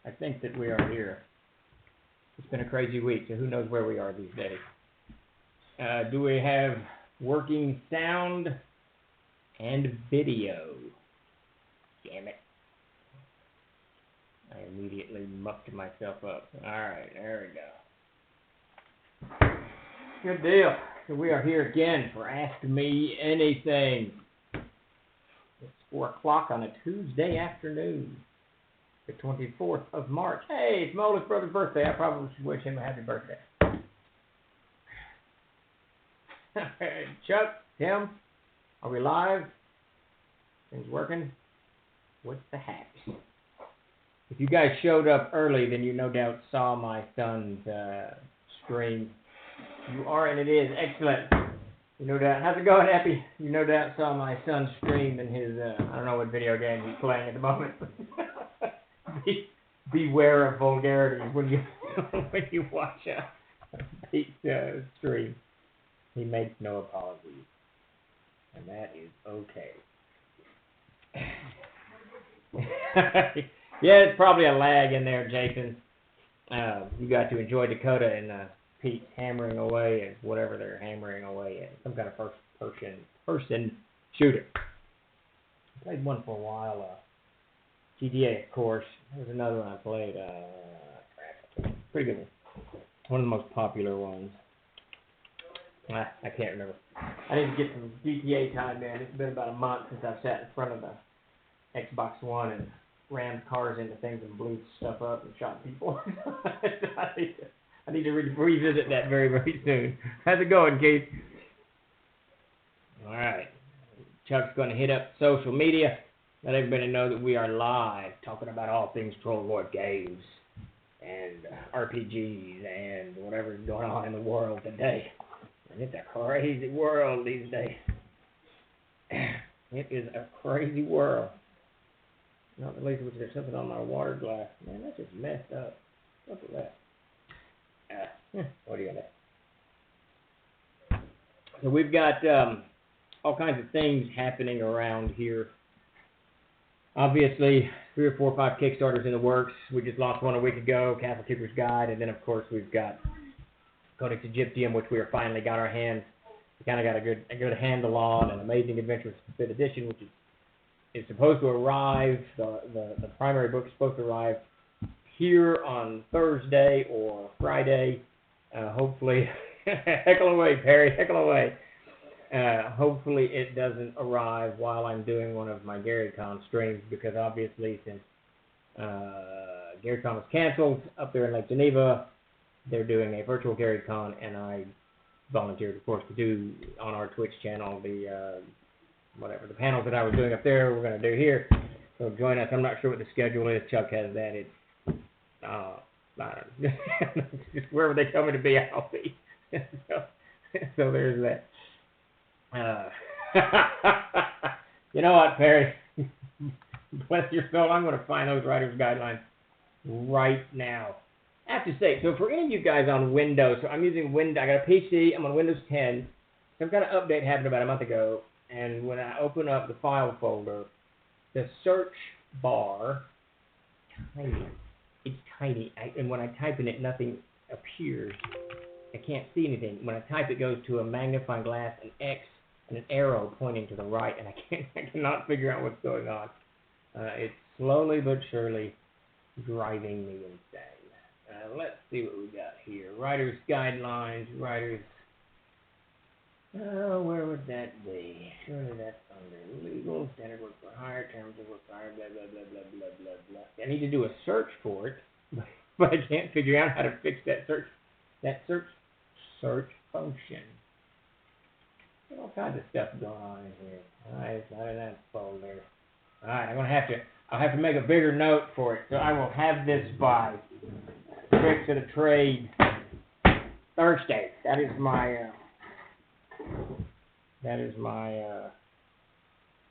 I think that we are here. It's been a crazy week, so who knows where we are these days. Do we have working sound and video? Damn it. I immediately mucked myself up. Alright, there we go. Good deal. So we are here again for Ask Me Anything. It's 4 o'clock on a Tuesday afternoon, the 24th of March. Hey, it's Mole's brother's birthday. I probably should wish him a happy birthday. Chuck, Tim, are we live? Things working? What's the haps? If you guys showed up early, then you no doubt saw my son's stream. You are, and it is excellent. You no doubt. How's it going, Epi? You no doubt saw my son's stream in his, I don't know what video game he's playing at the moment. Beware of vulgarity when you watch Pete's stream. He makes no apologies, and that is okay. Yeah, it's probably a lag in there, Jason. You got to enjoy Dakota and Pete hammering away at whatever they're hammering away at. Some kind of first-person shooter. I played one for a while. GTA, of course. There was another one I played. Pretty good one. One of the most popular ones. I can't remember. I need to get some GTA time, man. It's been about a month since I've sat in front of the Xbox One and rammed cars into things and blew stuff up and shot people. I need to revisit that very, very soon. How's it going, Keith? All right. Chuck's going to hit up social media. Let everybody know that we are live, talking about all things Troll Lord games and RPGs and whatever's going on in the world today. And it's a crazy world these days. It is a crazy world. Not the least of which there's something on my water glass. Man, that's just messed up. Look at that. What do you got? So we've got all kinds of things happening around here. Obviously, 3 or 4 or 5 Kickstarters in the works. We just launched one a week ago, Castle Keeper's Guide, and then of course we've got Codex Egyptium, which we are finally got our hands. We kind of got a good handle on, an Amazing Adventures 5th edition, which is supposed to arrive. The primary book is supposed to arrive here on Thursday or Friday. Hopefully, heckle away, Perry, heckle away. Hopefully it doesn't arrive while I'm doing one of my GaryCon streams, because obviously since GaryCon was canceled up there in Lake Geneva, they're doing a virtual GaryCon, and I volunteered, of course, to do on our Twitch channel the panels that I was doing up there, we're going to do here. So join us. I'm not sure what the schedule is. Chuck has that. It's just wherever they tell me to be, I'll be. So there's that. You know what, Perry? Bless your soul. I'm going to find those writer's guidelines right now. I have to say, so for any of you guys on Windows, so I'm using Windows. I got a PC. I'm on Windows 10. Some kind of update happened about a month ago, and when I open up the file folder, the search bar, it's tiny, and when I type in it, nothing appears. I can't see anything. When I type, it goes to a magnifying glass, an X, and an arrow pointing to the right, and I cannot figure out what's going on. It's slowly but surely driving me insane. Let's see what we got here. Writer's guidelines, writer's... where would that be? Surely that's under legal, standard work for hire, terms of work for hire, blah, blah, blah, blah, blah, blah, blah. I need to do a search for it, but I can't figure out how to fix that search function. There's all kinds of stuff going on in here. Alright, it's not in that folder. Alright, I'll have to make a bigger note for it. So I will have this by Tricks of the Trade Thursday. That is my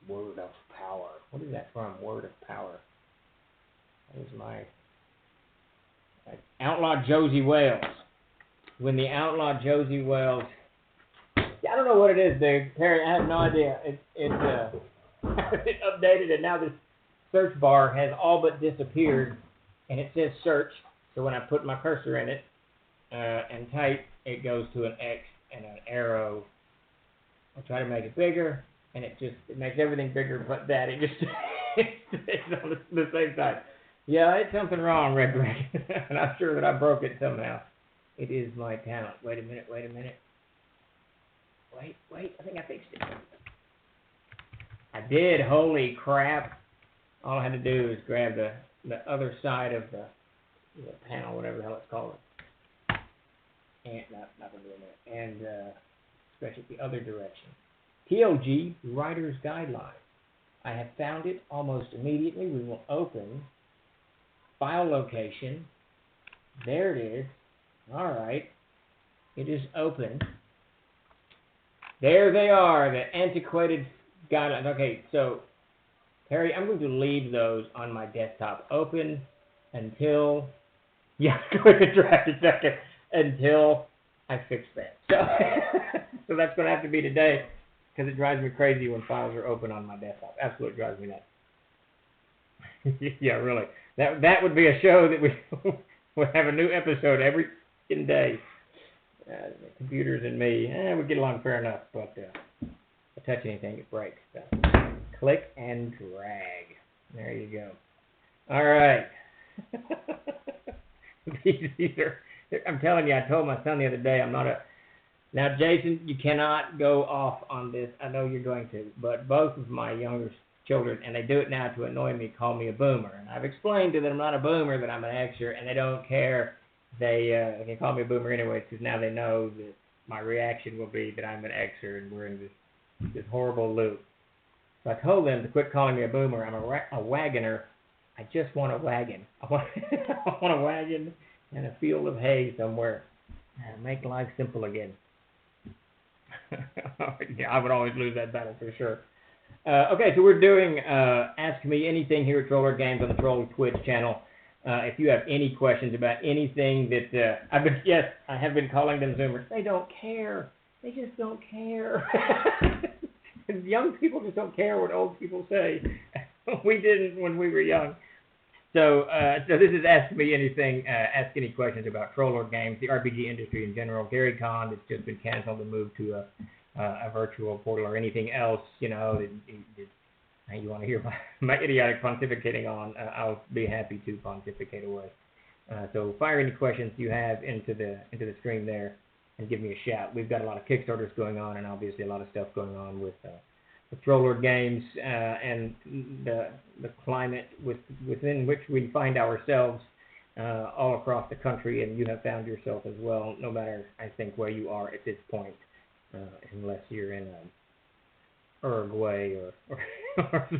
word of power. What is that from? Word of power. That is my Outlaw Josie Wales. When the Outlaw Josie Wales, I don't know what it is, dude. Perry, I have no idea. It updated, and now this search bar has all but disappeared. and it says search. So when I put my cursor in it and type, it goes to an X and an arrow. I try to make it bigger, and it makes everything bigger, but that it just it's on the same side. Yeah, it's something wrong, Red Dragon, and I'm sure that I broke it somehow. It is my talent. Wait a minute. Wait, I think I fixed it. I did. Holy crap. All I had to do is grab the other side of the panel, whatever the hell it's called. And, not going to do it. And stretch it the other direction. TOG Writer's Guideline. I have found it almost immediately. We will open file location. There it is. All right. It is open. There they are, the antiquated guidelines. Okay, so, Harry, I'm going to leave those on my desktop open until, until I fix that. So that's going to have to be today, because it drives me crazy when files are open on my desktop. Absolutely drives me nuts. Yeah, really. That would be a show that we would have a new episode every day. The computers and me, we get along fair enough, but if I touch anything, it breaks. So, click and drag. There you go. All right. These are, I'm telling you, I told my son the other day, now, Jason, you cannot go off on this. I know you're going to, but both of my younger children, and they do it now to annoy me, call me a boomer. And I've explained to them I'm not a boomer, that I'm an Xer, and they don't care. They can call me a boomer anyway, because now they know that my reaction will be that I'm an Xer, and we're in this horrible loop. So I told them to quit calling me a boomer. I'm a wagoner. I just want a wagon. I want a wagon and a field of hay somewhere. Make life simple again. Yeah, I would always lose that battle for sure. Okay, so we're doing Ask Me Anything here at Troller Games on the Troller Twitch channel. If you have any questions about anything that I have been calling them Zoomers. They don't care. They just don't care. Young people just don't care what old people say. We didn't when we were young. So this is Ask Me Anything. Ask any questions about Troller Games, the RPG industry in general. Gary Con, that's just been canceled and moved to a virtual portal, or anything else, that you want to hear my idiotic pontificating on, I'll be happy to pontificate away. So fire any questions you have into the stream there, and give me a shout. We've got a lot of Kickstarters going on, and obviously a lot of stuff going on with Troller Games and the climate within which we find ourselves all across the country, and you have found yourself as well, no matter, I think, where you are at this point, unless you're in Uruguay or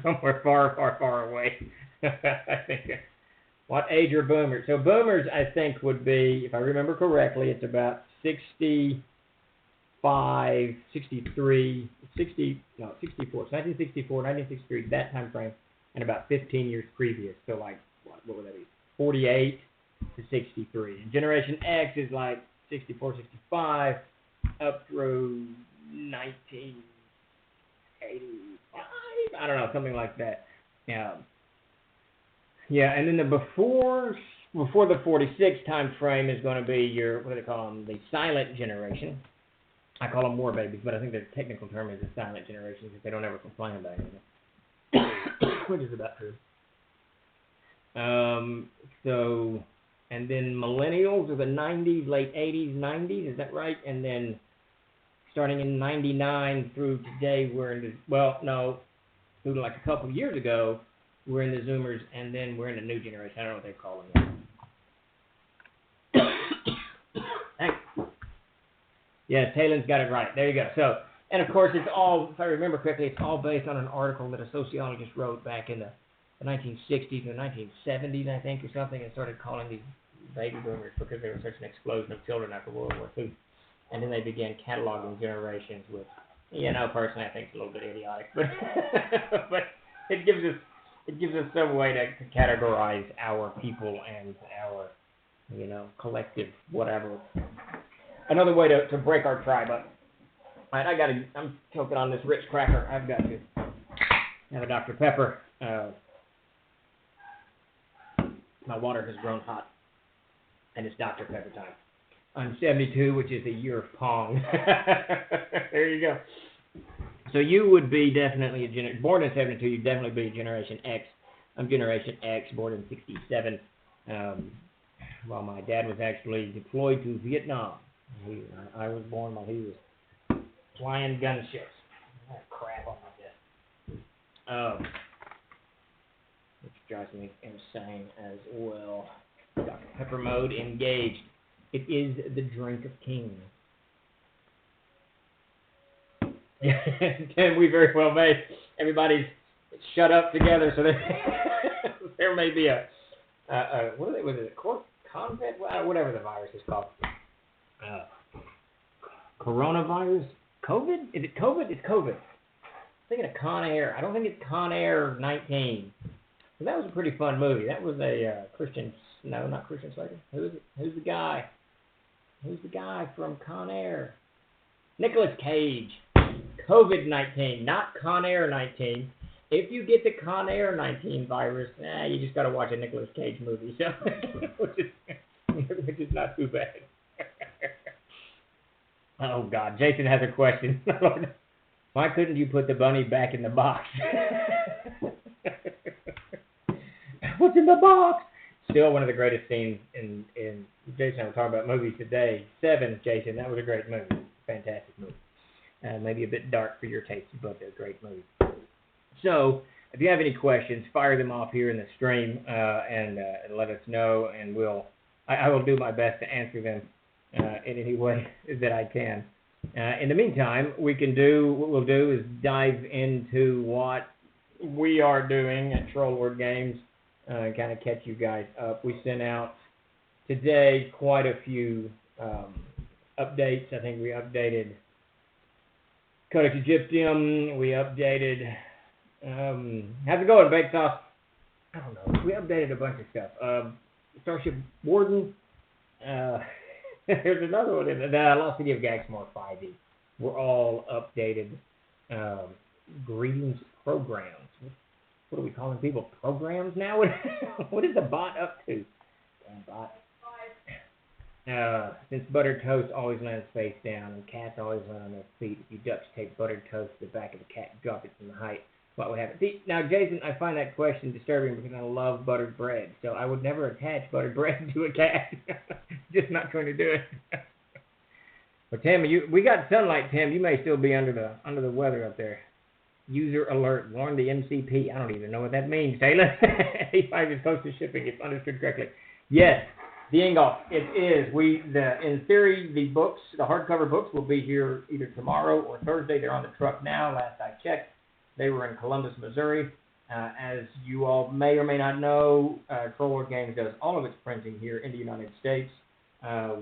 somewhere far away. I think. What age are boomers? So boomers, I think, would be, if I remember correctly, it's about 65, 63, 60, no, 64. So 1964, 1963, that time frame, and about 15 years previous. So like, what would that be? 48 to 63. And Generation X is like 64, 65, up through 1985. I don't know, something like that. Yeah, and then the before the 46 time frame is going to be your, what do they call them, the silent generation. I call them war babies, but I think the technical term is the silent generation because they don't ever complain about anything, which is about true. So, and then millennials are the 90s, late 80s, 90s, is that right? And then starting in 99 through today, we're in the, through like a couple of years ago, we're in the Zoomers, and then we're in the new generation. I don't know what they call them. Thanks. Yeah, Taylor's got it right. There you go. So, and of course, it's all, if I remember correctly, it's all based on an article that a sociologist wrote back in the 1960s or 1970s, I think, or something, and started calling these baby boomers because there was such an explosion of children after World War II. And then they began cataloging generations with, personally, I think it's a little bit idiotic, but but it gives us some way to categorize our people and our, collective whatever. Another way to break our tribe up. All right, I'm choking on this Ritz cracker. I've got to have a Dr. Pepper to My water has grown hot, and it's Dr. Pepper time. I'm 72, which is the year of Pong. There you go. So you would be definitely born in 72. You'd definitely be Generation X. I'm Generation X, born in 67. While my dad was actually deployed to Vietnam. I was born while he was flying gunships. I have crap on my desk. Which drives me insane as well. Dr. Pepper mode engaged. It is the drink of kings. We very well may. Everybody's shut up together, so there may be a what was it? Convent? Whatever the virus is called. Coronavirus? COVID? Is it COVID? It's COVID. I'm thinking of Conair. I don't think it's Conair 19. But that was a pretty fun movie. That was a Christian. No, not Christian Slater. Who is it? Who's the guy? Who's the guy from Conair? Nicolas Cage. COVID-19, not Conair 19. If you get the Conair 19 virus, you just got to watch a Nicolas Cage movie, so which is not too bad. Oh, God. Jason has a question. Why couldn't you put the bunny back in the box? What's in the box? Still one of the greatest scenes in Jason, I'm talking about movies today. 7, Jason. That was a great movie. Fantastic movie. Maybe a bit dark for your taste, but a great movie. So, if you have any questions, fire them off here in the stream and let us know, and I will do my best to answer them in any way that I can. In the meantime, what we'll do is dive into what we are doing at Troll Word Games and kind of catch you guys up. We sent out today quite a few updates. I think we updated 𝚃𝚘𝚕𝚕. We updated how's it going, Baked Sauce? I don't know. We updated a bunch of stuff. Starship Warden. There's another one. Lost City of Gaxmore 5e. We're all updated. Greetings programs. What are we calling people? Programs now? What is the bot up to? Damn bot. Since buttered toast always lands face down and cats always land on their feet, if you duct tape buttered toast to the back of a cat and drop it from the height, what would happen? See, now, Jason, I find that question disturbing because I love buttered bread, so I would never attach buttered bread to a cat. Just not going to do it. But Tim, we got sunlight, Tim. You may still be under the weather up there. User alert. Warn the MCP. I don't even know what that means, Taylor. 85 is close to shipping, if understood correctly. Yes. The Ingolf, it is. In theory, the hardcover books will be here either tomorrow or Thursday. They're on the truck now. Last I checked, they were in Columbus, Missouri. As you all may or may not know, Troll Word Games does all of its printing here in the United States.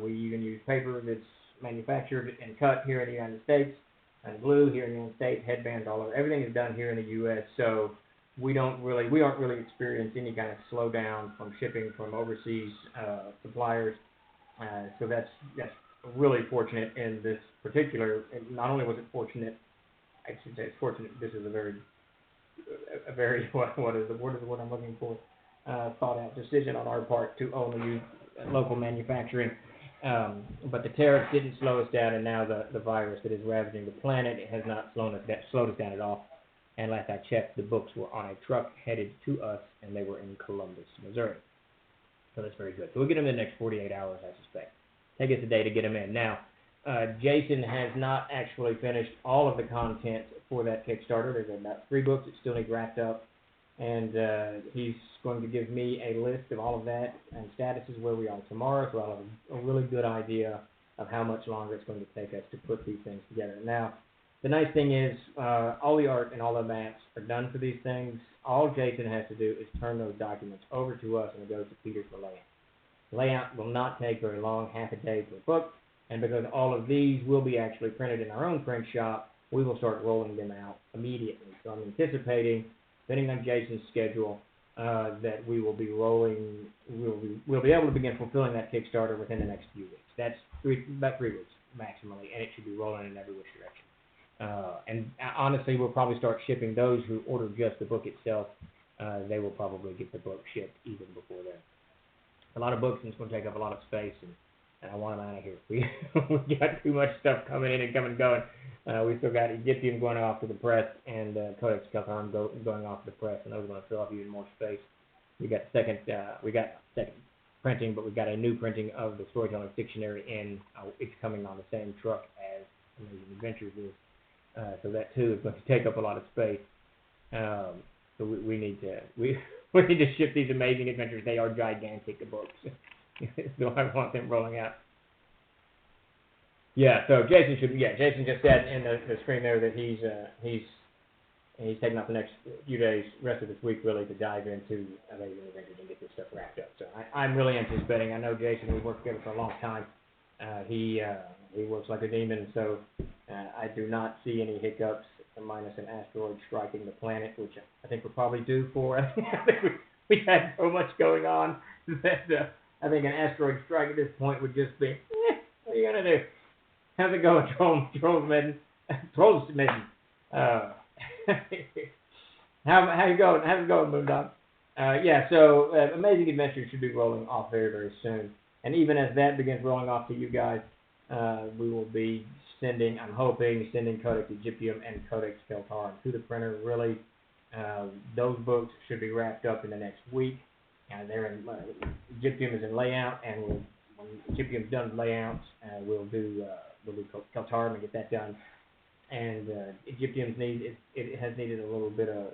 We even use paper that's manufactured and cut here in the United States, and glue here in the United States, headbands all over. Everything is done here in the U.S., so we don't really experience any kind of slowdown from shipping from overseas suppliers. So that's really fortunate in this particular. Not only was it fortunate, I should say it's fortunate. This is a very what is the word I'm looking for? Thought out decision on our part to only use local manufacturing. But the tariffs didn't slow us down, and now the virus that is ravaging the planet has not slowed us down at all. And last I checked, the books were on a truck headed to us, and they were in Columbus, Missouri. So that's very good. So we'll get them in the next 48 hours, I suspect. Take us a day to get them in. Now, Jason has not actually finished all of the content for that Kickstarter. There's about 3 books that still need wrapped up. And he's going to give me a list of all of that and statuses where we are tomorrow, so I'll have a really good idea of how much longer it's going to take us to put these things together. Now, the nice thing is all the art and all the maps are done for these things. All Jason has to do is turn those documents over to us, and it goes to Peter for layout. Layout will not take very long, half a day per book, and because all of these will be actually printed in our own print shop, we will start rolling them out immediately. So I'm anticipating, depending on Jason's schedule, that we will be we'll be able to begin fulfilling that Kickstarter within the next few weeks. That's about 3 weeks maximally, and it should be rolling in every which direction. And honestly, we'll probably start shipping those who order just the book itself. They will probably get the book shipped even before then. a lot of books, and it's going to take up a lot of space, and I want them out of here. We got too much stuff coming in and coming and going. We still got Egyptium going off to the press, and Codex 𝚃𝚘𝚕𝚔 going off to the press, and those are going to fill up even more space. We got second printing, but we got a new printing of the Storytelling Dictionary in. It's coming on the same truck as Amazing Adventures is, so that too is going to take up a lot of space. So we need to ship these Amazing Adventures. They are gigantic books. So I want them rolling out. Yeah. So Jason just said in the screen there that he's taking off the next few days, rest of this week, really, to dive into Amazing Adventures and get this stuff wrapped up. So I'm really anticipating. I know Jason. We've worked together for a long time. He works like a demon. So I do not see any hiccups, minus an asteroid striking the planet, which I think we're probably due for. I think we had so much going on that I think an asteroid strike at this point would just be, what are you gonna do? How's it going, Trolls Mission? How you going? How's it going, Moondog? Yeah, so Amazing Adventures should be rolling off very, very soon. And even as that begins rolling off to you guys, we will be sending Codex Egyptium and Codex 𝚃𝚘𝚕𝚔 to the printer. Really, those books should be wrapped up in the next week. They're in Egyptium is in layout, and when Egyptium's done layouts, we'll do 𝚃𝚘𝚕𝚔 and get that done. And Egyptium's it has needed a little bit of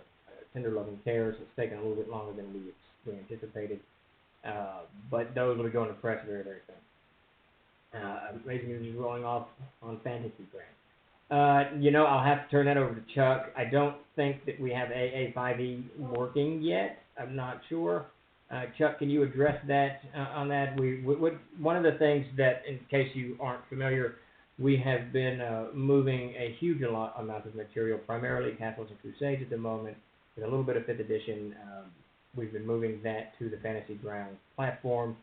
tender loving care, so it's taken a little bit longer than we anticipated. But those will be going to press very, very soon. Amazing News is rolling off on Fantasy Ground. I'll have to turn that over to Chuck. I don't think that we have AA5E working yet. I'm not sure. Chuck, can you address that on that? One of the things that, in case you aren't familiar, we have been moving a huge amount of material, primarily Castles and Crusades at the moment, with a little bit of 5th edition. We've been moving that to the Fantasy Ground platform,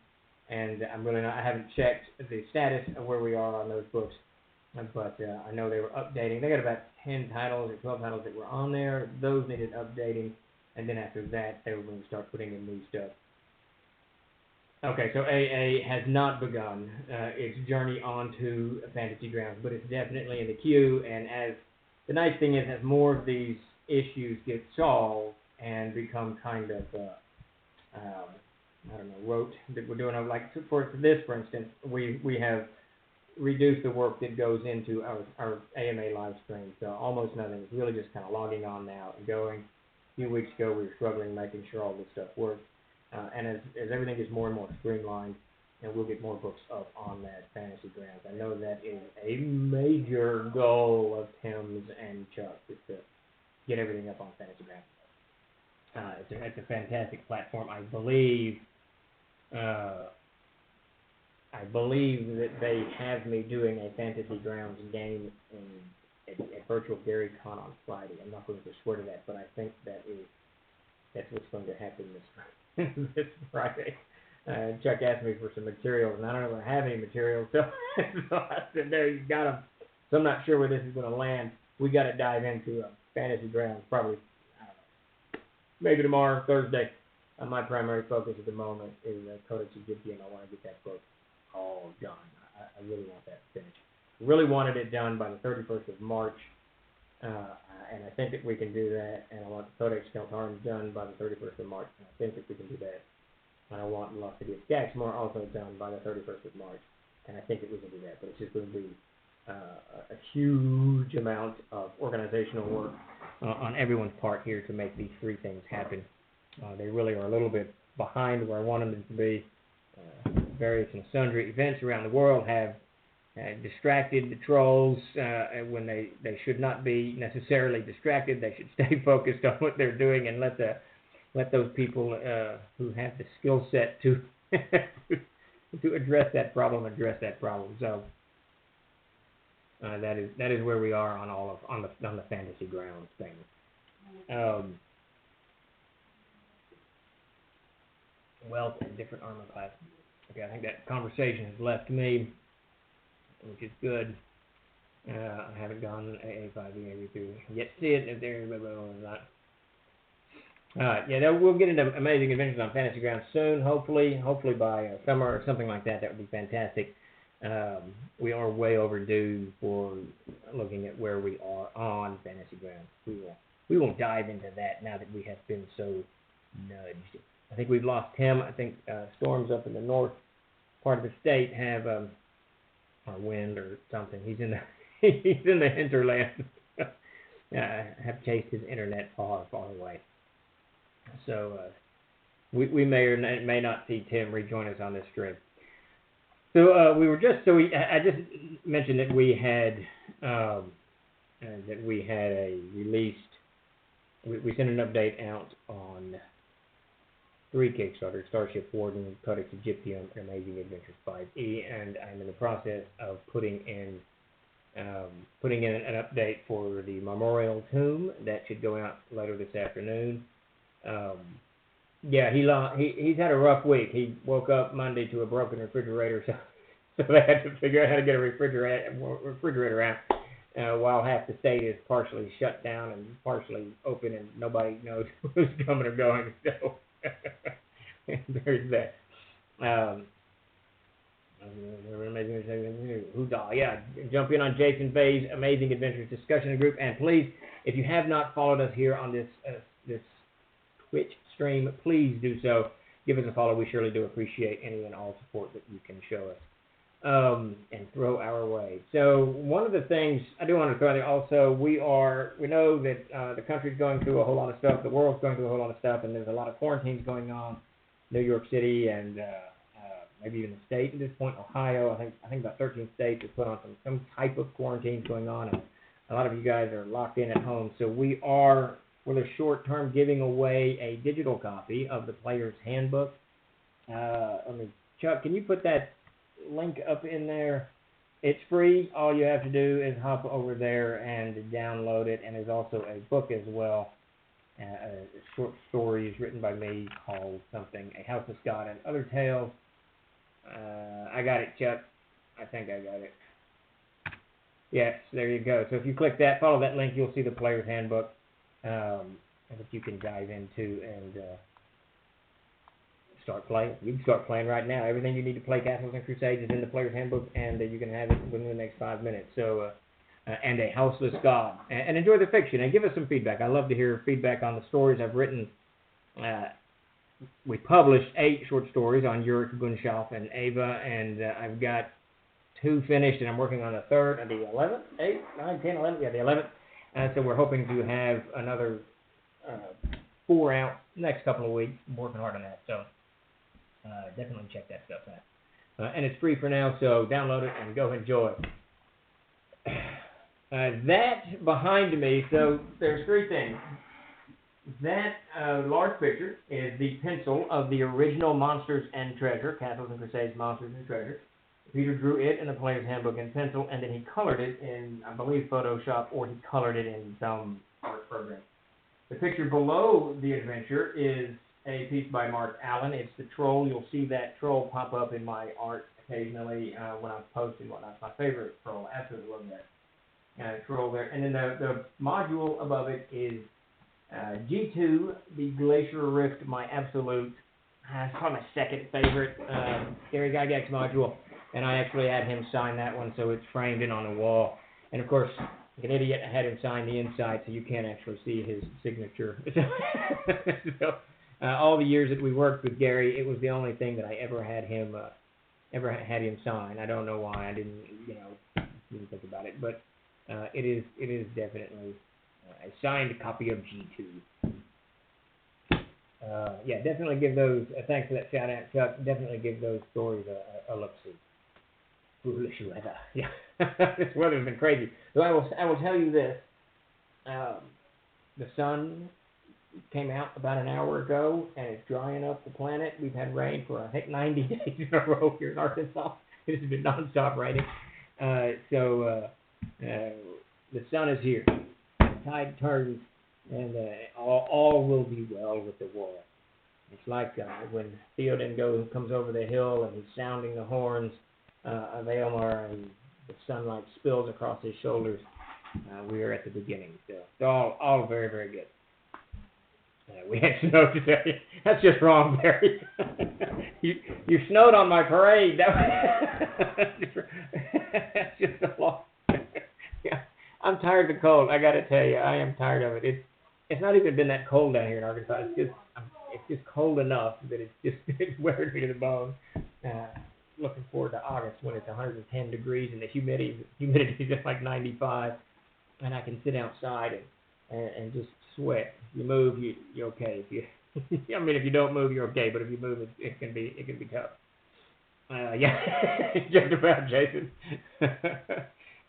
and I haven't checked the status of where we are on those books, but I know they were updating. They got about 10 titles or 12 titles that were on there. Those needed updating, and then after that, they were going to start putting in new stuff. Okay, so AA has not begun its journey onto Fantasy Grounds, but it's definitely in the queue. And as the nice thing is, as more of these issues get solved and become kind of, rote that we're doing, like for this, for instance, we have reduced the work that goes into our AMA live stream, so almost nothing. It's really just kind of logging on now and going. A few weeks ago, we were struggling making sure all this stuff worked. And as everything gets more and more streamlined, we'll get more books up on that Fantasy Grounds. I know that is a major goal of Tim's and Chuck, is to get everything up on Fantasy Grounds. It's a fantastic platform. I believe that they have me doing a Fantasy Grounds game at Virtual Gary Con on Friday. I'm not going to swear to that, but I think that's what's going to happen this Friday. Chuck asked me for some materials, and I don't know if I have any materials, so I said, there, you got them. So I'm not sure where this is going to land. We got to dive into Fantasy Grounds probably, maybe tomorrow, Thursday. My primary focus at the moment is Codex Egyptium. I want to get that book all done. I really want that finished. Really wanted it done by the 31st of March, and I think that we can do that. And I want the Codex 𝚃𝚘𝚕𝚔 done by the 31st of March, and I think that we can do that. And I want Lost City of Skaxmore also done by the 31st of March, and I think that we can do that. But it's just going to be a huge amount of organizational work on everyone's part here to make these three things happen. They really are a little bit behind where I wanted them to be. Various and sundry events around the world have distracted the trolls when they should not be necessarily distracted. They should stay focused on what they're doing and let those people who have the skill set to to address that problem. So that is where we are on the Fantasy Grounds thing. Wealth and different armor classes. Okay, I think that conversation has left me, which is good. I haven't gone AA5E through yet. See it if there is not. Yeah, we'll get into Amazing Adventures on Fantasy Grounds soon, hopefully by summer or something like that. That would be fantastic. We are way overdue for looking at where we are on Fantasy Grounds. We will dive into that now that we have been so nudged. I think we've lost him. I think storms up in the north part of the state have or wind or something. He's in the hinterland. Have chased his internet far away. So we may or may not see Tim rejoin us on this stream. So I just mentioned that we had a released. We sent an update out on 3 Kickstarters: Starship Warden, Codex Egyptium, and Amazing Adventures 5e, and I'm in the process of putting in an update for the Memorial Tomb that should go out later this afternoon. He's had a rough week. He woke up Monday to a broken refrigerator, so they had to figure out how to get a refrigerator out while half the state is partially shut down and partially open, and nobody knows who's coming or going. So there's that. Jump in on Jason Bay's Amazing Adventures discussion group, and please, if you have not followed us here on this Twitch stream, please do so. Give us a follow. We surely do appreciate any and all support that you can show us and throw our way. So one of the things I do want to throw out there also, we know that the country's going through a whole lot of stuff, the world's going through a whole lot of stuff, and there's a lot of quarantines going on. New York City and maybe even the state at this point, Ohio. I think about 13 states have put on some type of quarantines going on, and a lot of you guys are locked in at home. So we are, for the short term, giving away a digital copy of the Player's Handbook. Chuck, can you put that link up in there? It's free. All you have to do is hop over there and download it, and there's also a book as well. Short stories written by me called something, A House of Scott and Other Tales. I got it, Chuck. I think I got it. Yes, there you go. So if you click that, follow that link, you'll see the Player's Handbook that you can dive into and start playing. You can start playing right now. Everything you need to play Castles and Crusades is in the Player's Handbook, and you can have it within the next 5 minutes. So, and A Houseless God. And enjoy the fiction, and give us some feedback. I love to hear feedback on the stories I've written. We published 8 short stories on Yurik, Gunshof, and Ava, and I've got 2 finished, and I'm working on the 3rd, the 11th, 8, 9, 10, 11, the 11th. So we're hoping to have another 4 out next couple of weeks. I'm working hard on that, so definitely check that stuff out. And it's free for now, so download it and go enjoy. That behind me, so there's 3 things. That large picture is the pencil of the original Monsters and Treasure, Castles and Crusades Monsters and Treasure. Peter drew it in the Player's Handbook in pencil, and then he colored it in, I believe, Photoshop, or he colored it in some art program. The picture below the adventure is a piece by Mark Allen. It's the troll. You'll see that troll pop up in my art occasionally when I'm posting whatnot. It's my favorite troll. I absolutely love that troll there. And then the module above it is G2, the Glacier Rift, my absolute, it's probably my second favorite Gary Gygax module. And I actually had him sign that one, so it's framed in on the wall. And of course, like an idiot, I had him sign the inside, so you can't actually see his signature. So, all the years that we worked with Gary, it was the only thing that I ever had him sign. I don't know why. I didn't think about it, but it is definitely a signed copy of G2. Definitely give those. Thanks for that shout out, Chuck. Definitely give those stories a look see. Foolish weather. Yeah, this weather's been crazy. So I will tell you this. The sun came out about an hour ago, and it's drying up the planet. We've had rain for, I think, 90 days in a row here in Arkansas. It has been nonstop raining. So the sun is here. The tide turns, and all will be well with the world. It's like when Theoden comes over the hill and he's sounding the horns of Aelmar, and the sunlight spills across his shoulders. We are at the beginning. So all very, very good. We had snow today. That's just wrong, Barry. you snowed on my parade. That's just a lot. Yeah, I'm tired of the cold. I got to tell you, I am tired of it. It's not even been that cold down here in Arkansas. It's just cold enough that it's wearing me to the bone. Looking forward to August when it's 110 degrees and the humidity is at like 95, and I can sit outside and just sweat. If you move, you're okay. If you don't move, you're okay. But if you move, it can be tough. Yeah, just about, Jason.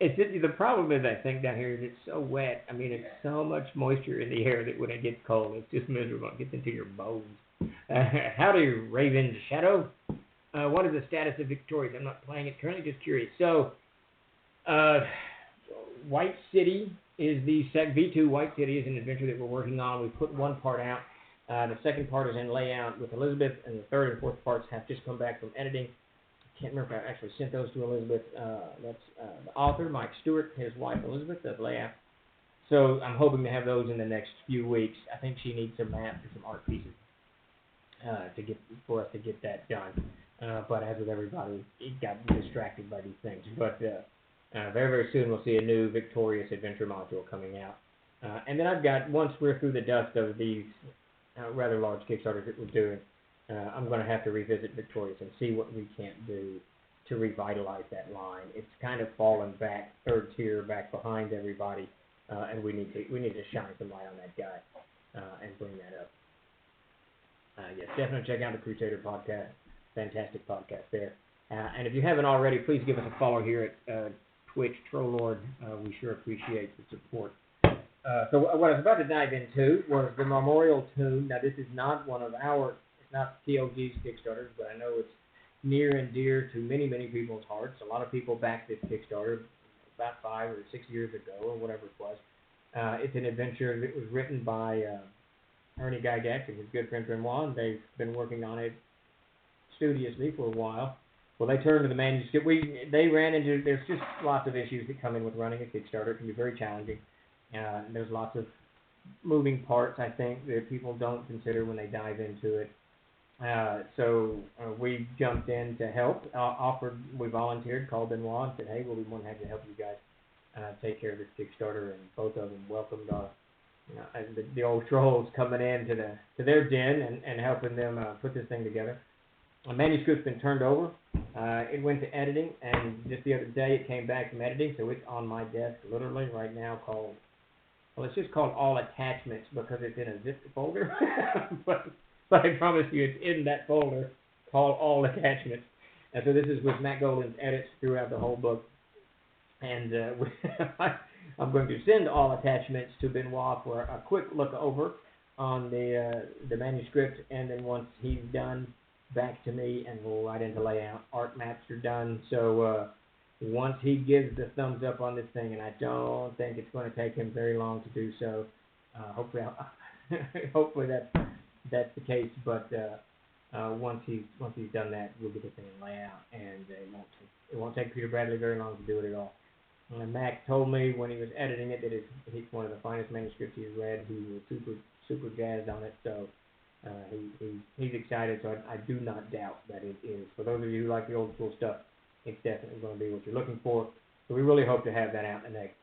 The problem is, I think down here is it's so wet. I mean, it's so much moisture in the air that when it gets cold, it's just miserable. It gets into your bones. Howdy, Raven Shadow. What is the status of Victorious? I'm not playing it currently, just curious. So, White City is the V2. White City is an adventure that we're working on. We put one part out. The second part is in layout with Elizabeth, and the third and fourth parts have just come back from editing. I can't remember if I actually sent those to Elizabeth. That's the author, Mike Stewart, his wife Elizabeth, does layout. So I'm hoping to have those in the next few weeks. I think she needs some maps and some art pieces for us to get that done. But as with everybody, it got distracted by these things. But very, very soon we'll see a new Victorious Adventure module coming out. And then I've got, once we're through the dust of these rather large Kickstarters that we're doing, I'm going to have to revisit Victorious and see what we can't do to revitalize that line. It's kind of fallen back, third tier, back behind everybody, and we need to shine some light on that guy and bring that up. Yes, definitely check out the Crusader podcast. Fantastic podcast there. And if you haven't already, please give us a follow here at Twitch, Trollord. We sure appreciate the support. So what I was about to dive into was the Memorial Tomb. Now, this is not it's not TLG's Kickstarter, but I know it's near and dear to many, many people's hearts. A lot of people backed this Kickstarter about 5 or 6 years ago, or whatever it was. It's an adventure that was written by Ernie Gygax and his good friend Benoit, and they've been working on it studiously for a while. Well, they turned to the manuscript. There's just lots of issues that come in with running a Kickstarter. It can be very challenging. There's lots of moving parts, I think, that people don't consider when they dive into it. So we jumped in to help, we volunteered, called Benoit and said, hey, we'll be more than happy to help you guys take care of this Kickstarter, and both of them welcomed the old trolls coming in to their den and helping them put this thing together. A manuscript's been turned over. It went to editing, and just the other day it came back from editing, so it's on my desk literally right now it's just called All Attachments because it's in a zip folder. but I promise you it's in that folder called All Attachments. And so this is with Matt Golden's edits throughout the whole book. And I'm going to send All Attachments to Benoit for a quick look over on the manuscript, and then once he's done, back to me, and we'll write into layout. Art maps are done, so once he gives the thumbs up on this thing, and I don't think it's going to take him very long to do so. Hopefully that's the case. But once he's done that, we'll get the thing in layout, and it won't take Peter Bradley very long to do it at all. And Mac told me when he was editing it that it's one of the finest manuscripts he's read. He was super jazzed on it, so. He's excited, so I do not doubt that it is. For those of you who like the old school stuff, it's definitely going to be what you're looking for. So we really hope to have that out in the next,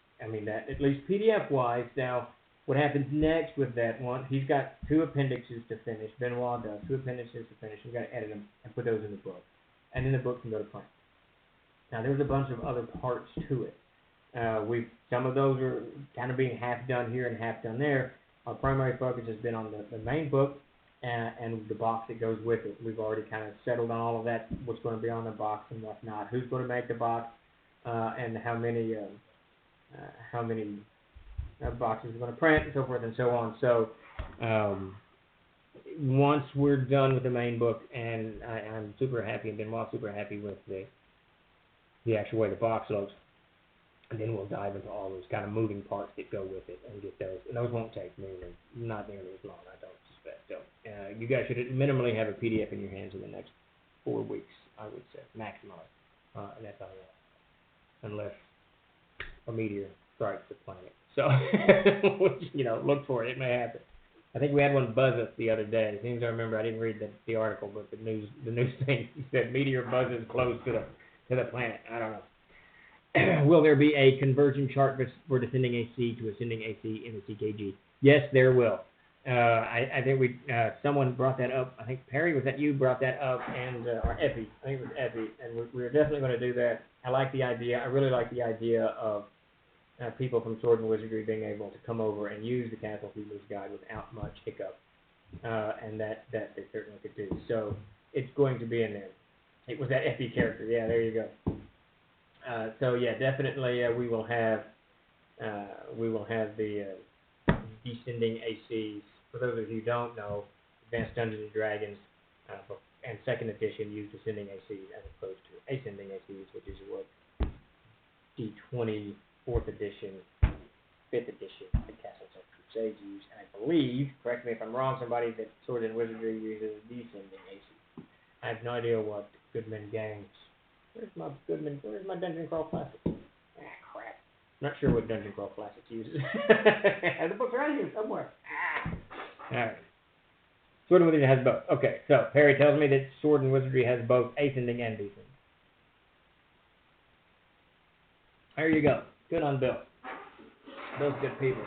that at least PDF-wise. Now, what happens next with that one, he's got 2 appendixes to finish. Benoit does 2 appendixes to finish. We've got to edit them and put those in the book. And then the book can go to print. Now, there's a bunch of other parts to it. Some of those are kind of being half done here and half done there. Our primary focus has been on the main book, and the box that goes with it. We've already kind of settled on all of that, what's going to be on the box and whatnot, who's going to make the box, and how many boxes we're going to print, and so forth and so on. So once we're done with the main book, and I'm super happy, and Benoit's super happy with the actual way the box looks, and then we'll dive into all those kind of moving parts that go with it and get those. And those won't take not nearly as long, I don't suspect. So you guys should minimally have a PDF in your hands in the next 4 weeks, I would say, maximally. And that's unless a meteor strikes the planet. So, look for it. It may happen. I think we had one buzz us the other day. As soon as I remember, I didn't read the article, but the news thing said meteor buzzes close to the planet. I don't know. Will there be a conversion chart for descending AC to ascending AC in the CKG? Yes, there will. I think someone brought that up. I think Perry, was that you brought that up, and or Effie? I think it was Effie, and we're definitely going to do that. I like the idea. I really like the idea of people from Sword and Wizardry being able to come over and use the Castle Keeper's Guide without much hiccup, and that they certainly could do. So it's going to be in there. It was that Effie character. Yeah, there you go. So yeah, definitely we will have the descending ACs. For those of you who don't know, Advanced Dungeons and Dragons and Second Edition use descending ACs as opposed to ascending ACs, which is what D20 4th Edition, 5th Edition, the Castles of Crusades use. And I believe, correct me if I'm wrong, somebody that Sword and Wizardry uses descending AC. I have no idea what Goodman Games. Where's my Dungeon Crawl Classic? Crap. I'm not sure what Dungeon Crawl Classic uses. The book's right here somewhere. Alright. Sword and Wizardry has both. Okay, so Perry tells me that Sword and Wizardry has both ascending and descending. There you go. Good on Bill. Bill's good people.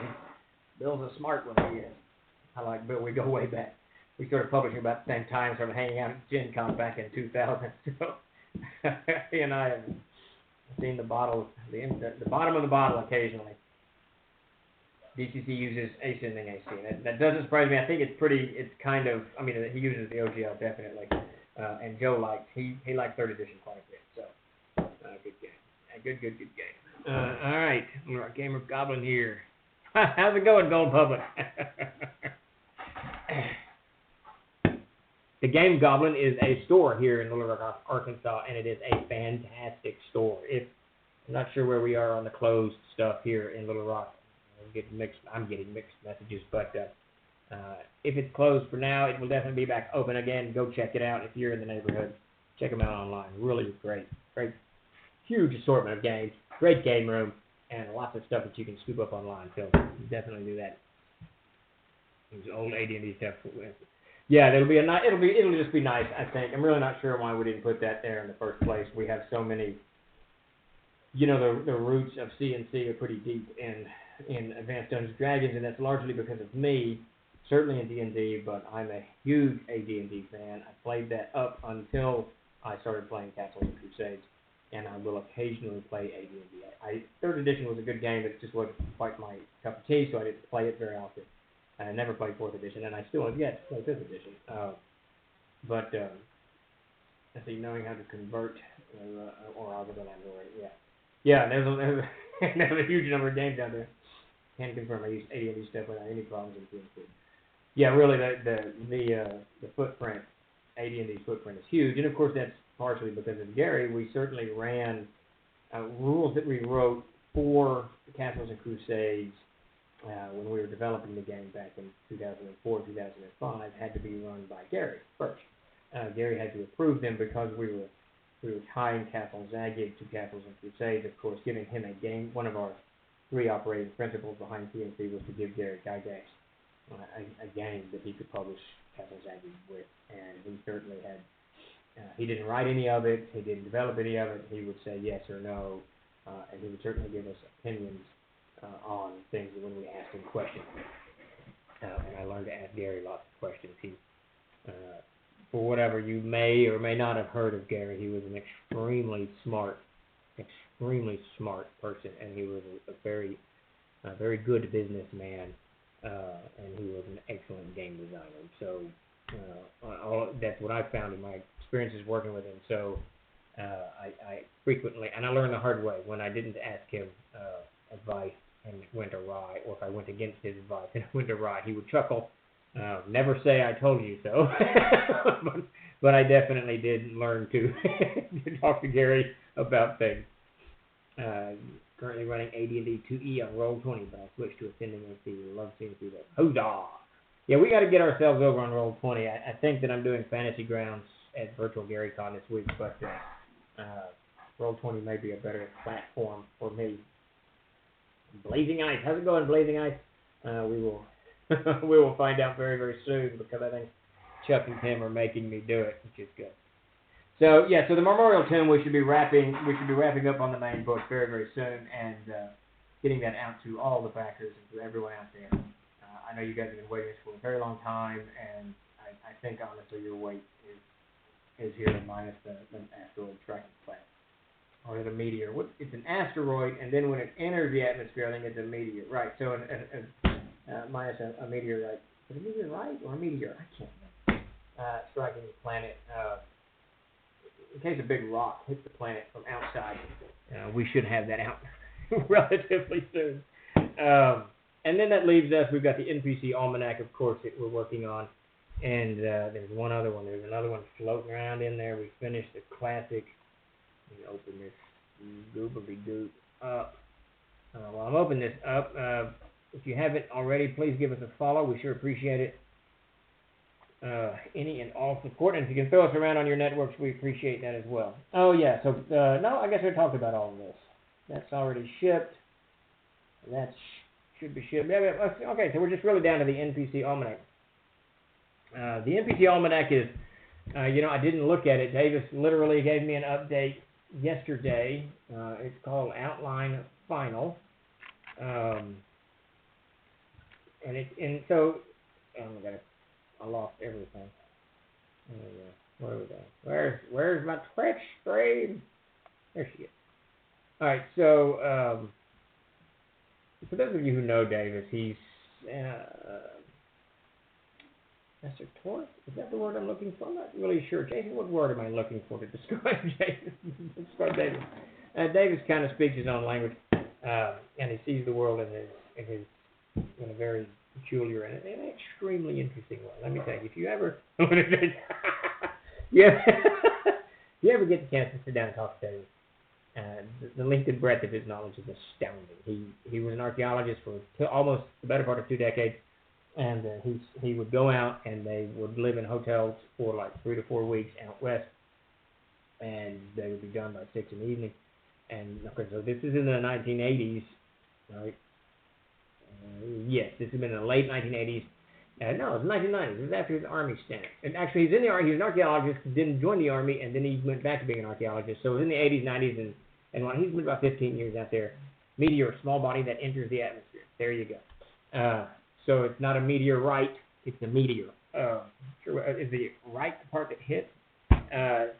Bill's a smart one, he is. I like Bill. We go way back. We started publishing about the same time, started hanging out at Gen Con back in 2000. So he and I have seen the bottle, the bottom of the bottle occasionally. DCC uses ascending AC. That doesn't surprise me. I think it's kind of, I mean, he uses the OGL definitely. And Joe he liked 3rd edition quite a bit. So, good game. Good game. All right. We're a Gamer Goblin here. How's it going, Gold Public? The Game Goblin is a store here in Little Rock, Arkansas, and it is a fantastic store. I'm not sure where we are on the closed stuff here in Little Rock. I'm getting mixed messages, but if it's closed for now, it will definitely be back open again. Go check it out if you're in the neighborhood. Check them out online. Really great, huge assortment of games, great game room, and lots of stuff that you can scoop up online. So definitely do that. These old AD&D stuff. Yeah, it'll just be nice. I think. I'm really not sure why we didn't put that there in the first place. We have so many. The roots of C&C are pretty deep in Advanced Dungeons and Dragons, and that's largely because of me, certainly in D&D, but I'm a huge AD&D fan. I played that up until I started playing Castles and Crusades, and I will occasionally play AD&D. 3rd edition was a good game, but it just wasn't quite my cup of tea, so I didn't play it very often. I never played 4th edition, and I still have yet to play 5th edition. But I think knowing how to convert, or other than Android, yeah, there's a huge number of games out there. Can confirm I use AD&D stuff without any problems in PNC. Yeah, really, the footprint, AD&D's footprint is huge, and of course that's partially because of Gary. We certainly ran rules that we wrote for the Castles and Crusades when we were developing the game back in 2004, 2005, had to be run by Gary first. Gary had to approve them because we were tying Castle Zaggid to Castles and Crusades. Of course, giving him a game. One of our 3 operating principles behind PNC was to give Gary Gygax a game that he could publish Castle Zaggid with, and he certainly had. He didn't write any of it. He didn't develop any of it. He would say yes or no, and he would certainly give us opinions on things when we asked him questions. And I learned to ask Gary lots of questions. He, for whatever you may or may not have heard of Gary, he was an extremely smart person, and he was a very good businessman, and he was an excellent game designer. So that's what I found in my experiences working with him. So I frequently, and I learned the hard way, when I didn't ask him advice and it went awry, or if I went against his advice and it went awry, he would chuckle. Never say I told you so, but I definitely did learn to talk to Gary about things. Currently running AD&D 2E on Roll20, but I switched to Ascending AC. Love seeing through that. Huzzah! Yeah, we got to get ourselves over on Roll20. I think that I'm doing Fantasy Grounds at Virtual GaryCon this week, but Roll20 may be a better platform for me. Blazing Ice. How's it going, Blazing Ice? We will We will find out very, very soon because I think Chuck and Tim are making me do it, which is good. So yeah, so the Memorial Tomb we should be wrapping up on the main book very, very soon and getting that out to all the backers and to everyone out there. I know you guys have been waiting for a very long time, and I think honestly your wait is here minus the asteroid tracking planet. Or is it a meteor? It's an asteroid, and then when it enters the atmosphere, I think it's a meteor. Right, so minus a meteorite. Is it a meteorite or a meteor? I can't remember. Striking the planet. In case a big rock hits the planet from outside, we should have that out relatively soon. And then that leaves us, we've got the NPC Almanac, of course, that we're working on. And there's one other one. There's another one floating around in there. We finished the classic. Let me open this goobly-goop up. While I'm opening this up, if you haven't already, please give us a follow. We sure appreciate it. Any and all support. And if you can throw us around on your networks, we appreciate that as well. Oh, yeah. So, no, I guess we talked about all of this. That's already shipped. That should be shipped. Okay, so we're just really down to the NPC Almanac. The NPC Almanac is, I didn't look at it. Davis literally gave me an update yesterday. It's called Outline Final. I lost everything. Where are we going? Where's my Twitch stream? There she is. All right, so for those of you who know Davis, he's Mr. Taurus? Is that the word I'm looking for? I'm not really sure. Jason, what word am I looking for to describe Davis? Davis kind of speaks his own language, and he sees the world in a very peculiar and an extremely interesting way. Let me tell you, if you ever you ever get the chance to sit down and talk to Davis, the length and breadth of his knowledge is astounding. He was an archaeologist for almost the better part of 2 decades. And he would go out and they would live in hotels for like 3 to 4 weeks out west, and they would be done by 6 in the evening. And okay, so this is in the 1980s, right? Yes, this has been in the late 1980s. No, it was 1990s. It was after his army stint. And actually, he's in the army. He was an archaeologist, didn't join the army, and then he went back to being an archaeologist. So it was in the 80s, 90s, and when he's been about 15 years out there. Meteor, small body that enters the atmosphere. There you go. So it's not a meteorite, it's a meteor. Is the right the part that hits?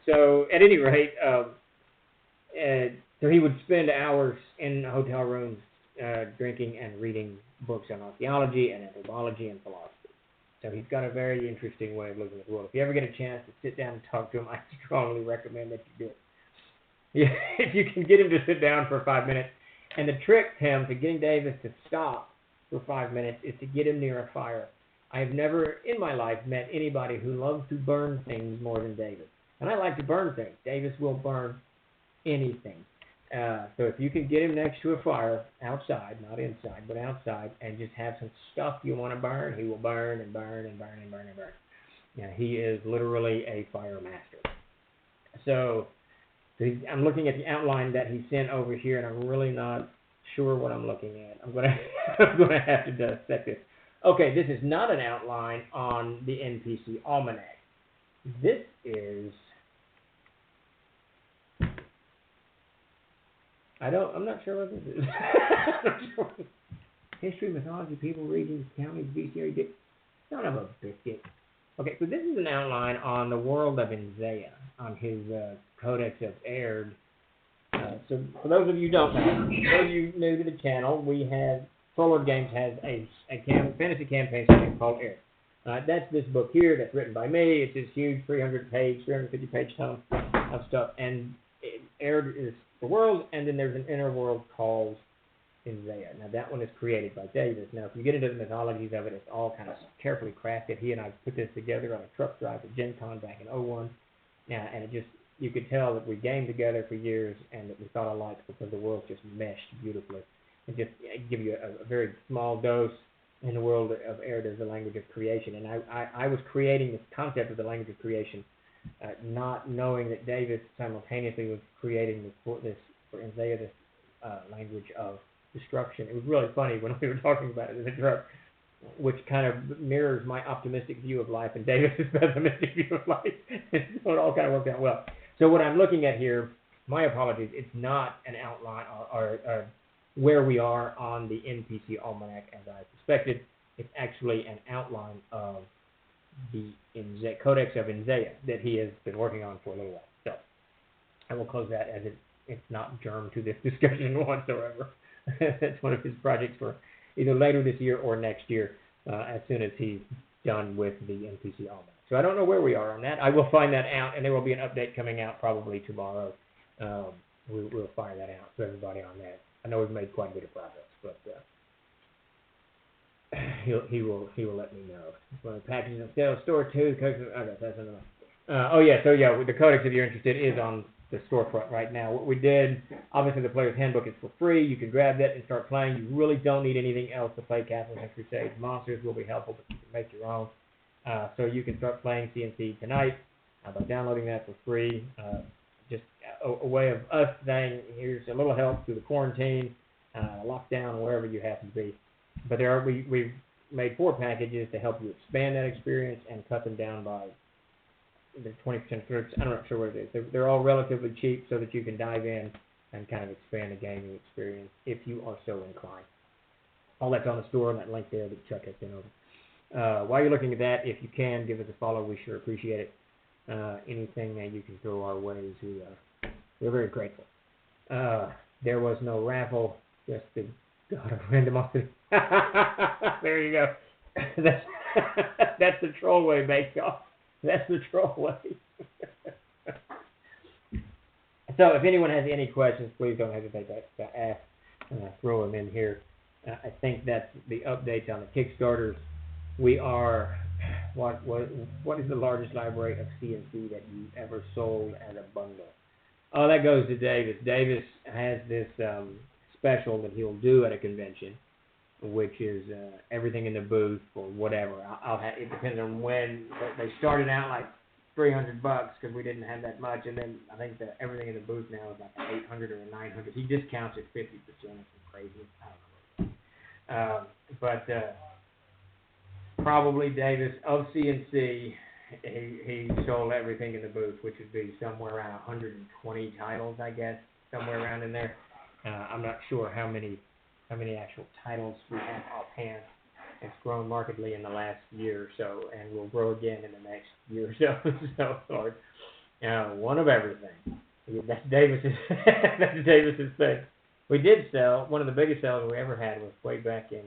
So at any rate, so he would spend hours in hotel rooms drinking and reading books on archaeology and anthropology and philosophy. So he's got a very interesting way of looking at the world. If you ever get a chance to sit down and talk to him, I strongly recommend that you do it. Yeah, if you can get him to sit down for 5 minutes. And the trick, Tim, to getting Davis to stop for 5 minutes is to get him near a fire. I have never in my life met anybody who loves to burn things more than Davis. And I like to burn things. Davis will burn anything. So if you can get him next to a fire, outside, not inside, but outside, and just have some stuff you want to burn, he will burn and burn and burn and burn and burn. Yeah, he is literally a fire master. So I'm looking at the outline that he sent over here, and I'm really not sure what I'm looking at. I'm gonna have to dissect this. Okay, this is not an outline on the NPC Almanac. This is I'm not sure what this is. I'm not sure. History, mythology, people, regions, counties, bestiary, son of a biscuit. Okay, so this is an outline on the world of Enzea, on his Codex of Erd. So for those of you who don't know, those of you new to the channel, we have Solar Games has a fantasy campaign system called Erd. That's this book here that's written by me. It's this huge 350-page tome of stuff. And Erd is the world, and then there's an inner world called Enzea. Now that one is created by Davis. Now if you get into the mythologies of it, it's all kind of carefully crafted. He and I put this together on a truck drive at Gen Con back in '01. And it just, you could tell that we gamed together for years and that we thought alike because the world just meshed beautifully. And just give you a very small dose in the world of Erd as the language of creation. And I was creating this concept of the language of creation, not knowing that Davis simultaneously was creating this for Enzea, this language of destruction. It was really funny when we were talking about it in the truck. which kind of mirrors my optimistic view of life and Davis's pessimistic view of life. So it all kind of worked out well. So what I'm looking at here, my apologies, it's not an outline or where we are on the NPC Almanac as I suspected. It's actually an outline of the Codex of Inzea that he has been working on for a little while. So I will close that as it's not germ to this discussion whatsoever. That's one of his projects for either later this year or next year, as soon as he's done with the NPC Almanac. So I don't know where we are on that. I will find that out, and there will be an update coming out probably tomorrow. We'll fire that out for everybody on that. I know we've made quite a bit of progress, but he will let me know. Well, the packaging of sales, store 2, okay, that's another. The Codex, if you're interested, is on the storefront right now. What we did, obviously the player's handbook is for free. You can grab that and start playing. You really don't need anything else to play Castles and Crusades. Monsters will be helpful, but you can make your own. So you can start playing CNC tonight by downloading that for free. Just a way of us saying, here's a little help through the quarantine, lockdown, wherever you happen to be. But we've made 4 packages to help you expand that experience and cut them down by the 20% through. I'm not sure what it is. They're all relatively cheap so that you can dive in and kind of expand the gaming experience if you are so inclined. All that's on the store and that link there that Chuck has sent over. While you're looking at that, if you can, give us a follow. We sure appreciate it. Anything that you can throw our way, we're very grateful. There was no raffle, just the God of random office. There you go. That's the troll way, Bake Off. That's the troll way. So if anyone has any questions, please don't hesitate to ask. Throw them in here. I think that's the updates on the Kickstarters. We are, what is the largest library of CNC that you ever sold as a bundle? Oh, that goes to Davis. Davis has this special that he'll do at a convention, which is everything in the booth or whatever. It depends on when. They started out like $300 because we didn't have that much, and then I think that everything in the booth now is like $800 or $900. He discounts it 50%. It's crazy. I don't know. But probably Davis of CNC, he sold everything in the booth, which would be somewhere around 120 titles, I guess, somewhere around in there. I'm not sure how many actual titles we have offhand. It's grown markedly in the last year or so, and will grow again in the next year or so. So, one of everything. That's Davis's. That's Davis's thing. We did sell, one of the biggest sales we ever had was way back in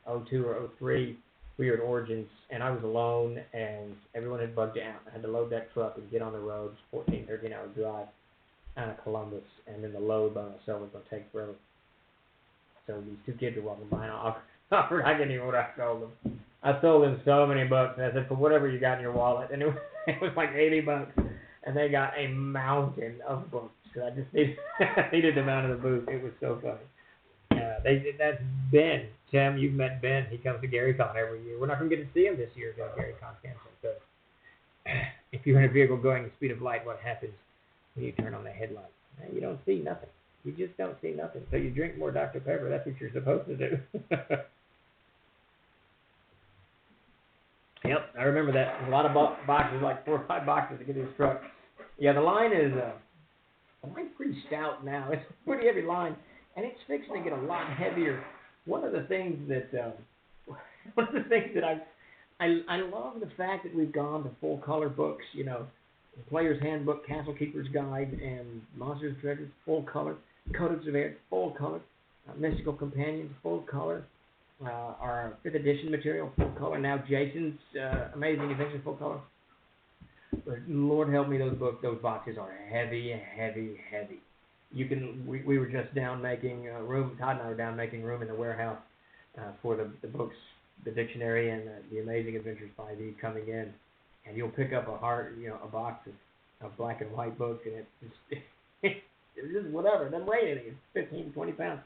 02 or 03. We were at Origins, and I was alone, and everyone had bugged out. I had to load that truck and get on the road, 14, 13-hour drive out of Columbus, and then the load by myself was going to take forever. So these 2 kids were walking by, and I can't even what I sold them. I sold them so many books, and I said, for whatever you got in your wallet, and it was like $80, and they got a mountain of books. So I just needed them out of the booth. It was so funny. That's Ben. Tim, you've met Ben. He comes to GaryCon every year. We're not going to get to see him this year because GaryCon's canceled. So if you're in a vehicle going the speed of light, what happens when you turn on the headlights? You don't see nothing. You just don't see nothing. So you drink more Dr. Pepper. That's what you're supposed to do. Yep, I remember that. There's a lot of boxes, like 4 or 5 boxes to get this truck. Yeah, the line is pretty stout now. It's a pretty heavy line, and it's fixing to get a lot heavier. One of the things that I love the fact that we've gone to full color books. You know, the Player's Handbook, Castle Keeper's Guide, and Monsters and Treasures, full color. Codex of Air, full color. Mystical Companions, full color. Our 5th edition material, full color. Now Jason's Amazing Adventures, full color. But Lord help me, those boxes are heavy, heavy, heavy. We were just down making room. Todd and I were down making room in the warehouse for the books, the dictionary, and the Amazing Adventures 5e coming in. And you'll pick up a box of black and white books, and it's just whatever. It doesn't weigh anything. It's 15, 20 pounds.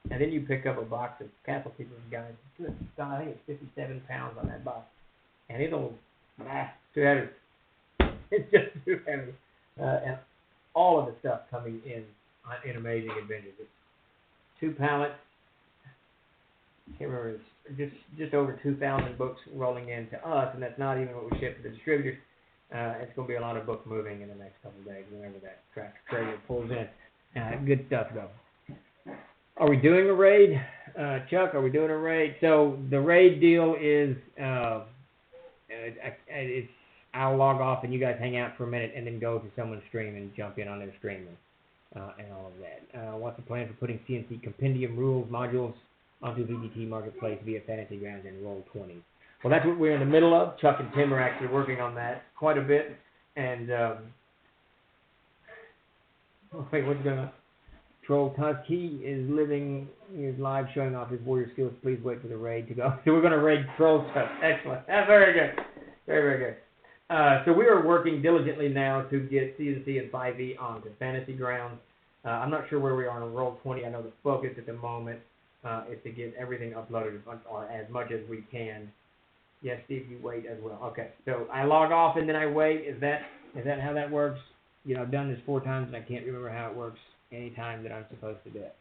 And then you pick up a box of Castle Keeper's Guide. I think it's 57 pounds on that box. And it'll, too heavy. It's just too heavy. And all of the stuff coming in Amazing Adventures. It's 2 pallets, can't remember, it's just over 2,000 books rolling in to us, and that's not even what we ship to the distributors. It's going to be a lot of book moving in the next couple of days whenever that tractor trailer pulls in. Good stuff, though. Are we doing a raid? Chuck, are we doing a raid? So the raid deal is, I'll log off and you guys hang out for a minute and then go to someone's stream and jump in on their stream and all of that. What's the plan for putting CNC compendium rules modules onto VGT Marketplace via Fantasy Grounds and Roll20? Well, that's what we're in the middle of. Chuck and Tim are actually working on that quite a bit. And, wait, what's going on? 𝚃𝚘𝚘𝚕𝚕 is live showing off his warrior skills. Please wait for the raid to go. So we're going to raid 𝚃𝚘𝚘𝚕𝚔. Excellent. That's very good. Very, very good. So we are working diligently now to get CNC and 5e onto Fantasy Grounds. I'm not sure where we are on Roll20. I know the focus at the moment is to get everything uploaded or as much as we can. Yes, Steve, you wait as well. Okay, so I log off and then I wait. Is that how that works? You know, I've done this 4 times and I can't remember how it works any time that I'm supposed to do it.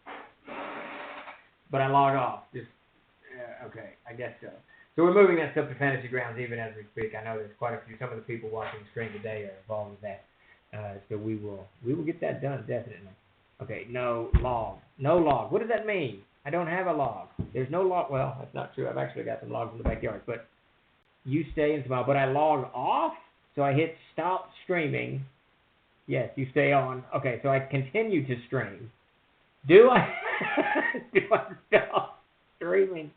But I log off. Just okay, I guess so. So we're moving that stuff to Fantasy Grounds even as we speak. I know there's quite a few. Some of the people watching the stream today are involved with that. So we will get that done definitely. Okay, no log. No log. What does that mean? I don't have a log. There's no log. Well, that's not true. I've actually got some logs in the backyard. But you stay in smile. But I log off. So I hit stop streaming. Yes, you stay on. Okay, so I continue to stream. Do I stop streaming?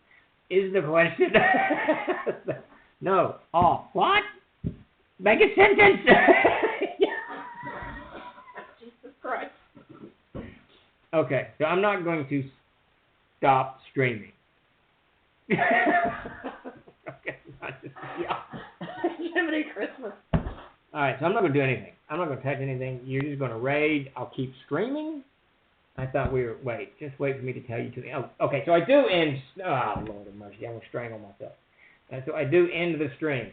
Is the question. No, off. What? Make a sentence. Jesus Christ. Okay, so I'm not going to stop streaming. Okay, not just, Jiminy Christmas. All right, so I'm not going to do anything. I'm not going to touch anything. You're just going to raid. I'll keep screaming. I thought we were, just wait for me to tell you to. Oh, okay, so I do end, oh, Lord of mercy, I'm going to strangle myself. So I do end the stream.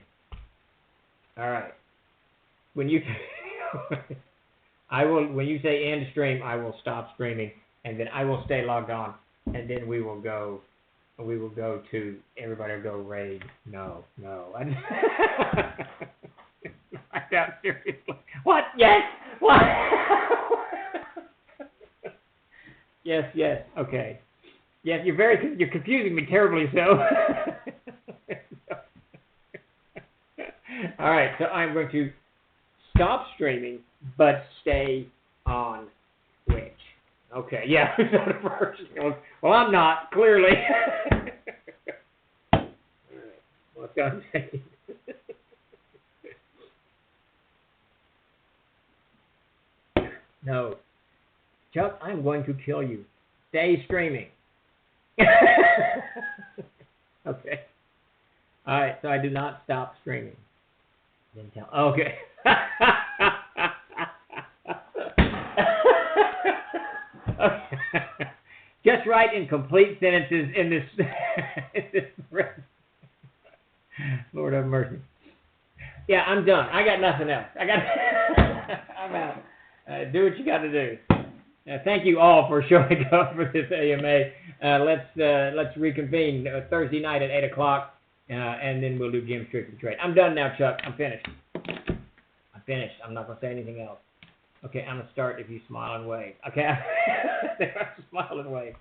All right. When you, when you say end stream, I will stop streaming, and then I will stay logged on, and then we will go to, everybody will go raid. No. I doubt seriously. What? Yes. What? Yes. Okay. Yes, you're confusing me terribly. So. All right. So I'm going to stop streaming, but stay on Twitch. Okay. Yeah. Well, I'm not clearly. All right. Well, it's gonna take. No. Chuck, I'm going to kill you. Stay streaming. Okay. All right, so I do not stop streaming. Then tell. Okay. Okay. Just write in complete sentences in this. Lord have mercy. Yeah, I'm done. I got nothing else. I'm out. Do what you got to do. Thank you all for showing up for this AMA. Let's reconvene Thursday night at 8 o'clock, and then we'll do Jim's Trick and Trade. I'm done now, Chuck. I'm finished. I'm not going to say anything else. Okay, I'm going to start if you smile and wave. Okay, smile and wave.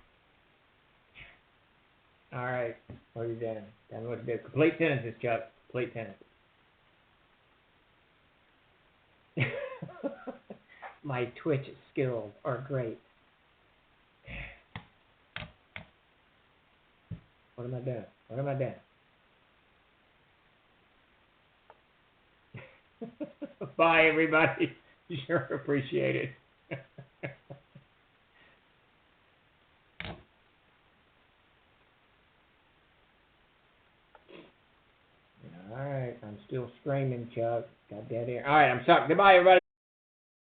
All right, what are you doing? Tell me what to do. Complete sentences, Chuck. Complete sentences. My Twitch skills are great. What am I doing? Bye, everybody. Sure appreciate it. All right, I'm still screaming, Chuck. Got dead air. All right, I'm sorry. Goodbye, everybody.